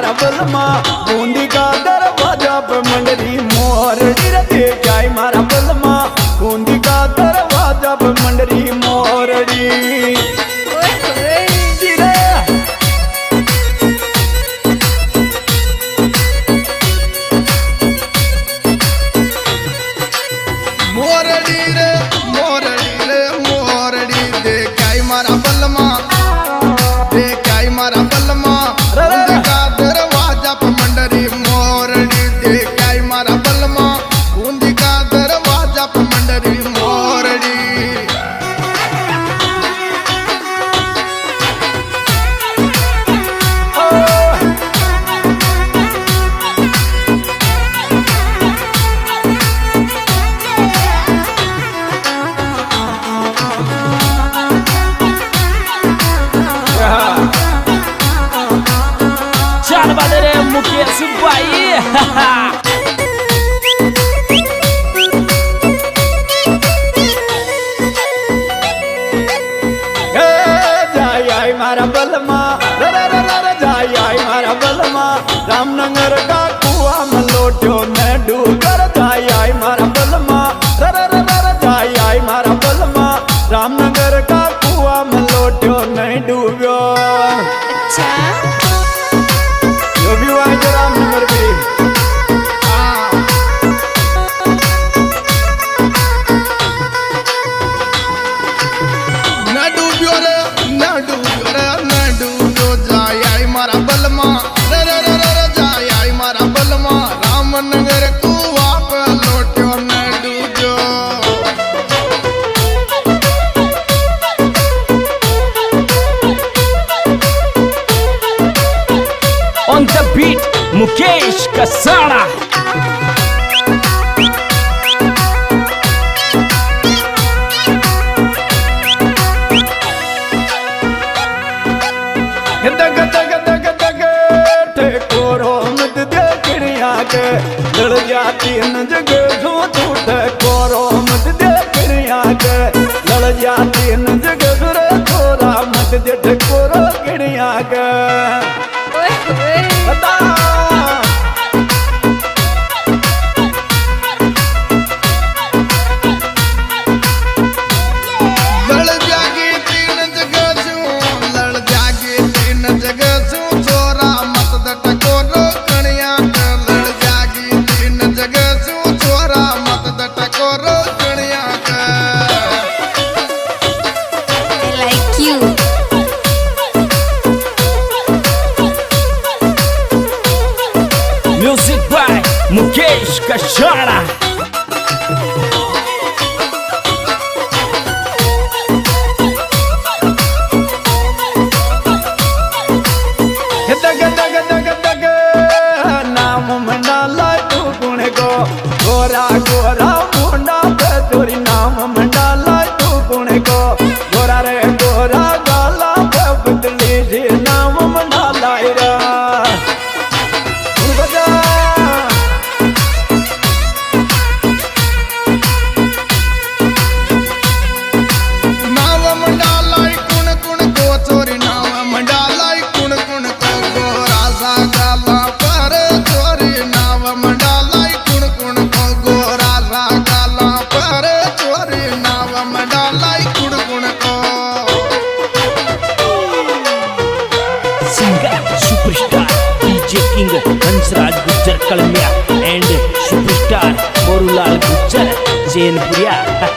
मारा बलमा बूंदी का दरवाजा पे मंडरी मोरड़ी रे देख आई मारा बलमा बूंदी का दरवाजा पे मंडरी मोरड़ी मुकेश भाई जाई आई मारा बलमा जाई आई मारा बलमा रामनगर का कुआ में लोटो मैं डूकर जाई आई मारा बलमा जाई आई मारा बलमा रामनगर का कुआ में लोटो नहीं डूबो। अच्छा जो भी हुआ रामनगर भी On the beat, Mukesh Kasana. दग दग दग दग ठेकोरो मत देखड़िया के लड़ जाती न जगह जो टूट कोरो मत देखड़िया के लड़ जाती न जगह रे थोड़ा मत दे ठेकोरो किड़िया के बता Music by Mukesh Kasana. दग दग दग दग नाम मंडाला तू गुण गो गोरा गोरा मुंडा पे तोरी नाम मंडाला तू गुण गो गोरा रे गोरा गाला पे बदली जी नाम मंडाला रा Superstar DJ King Hansraj Gujjar Kalmia and Superstar Morulal Gujjar Jainpuria.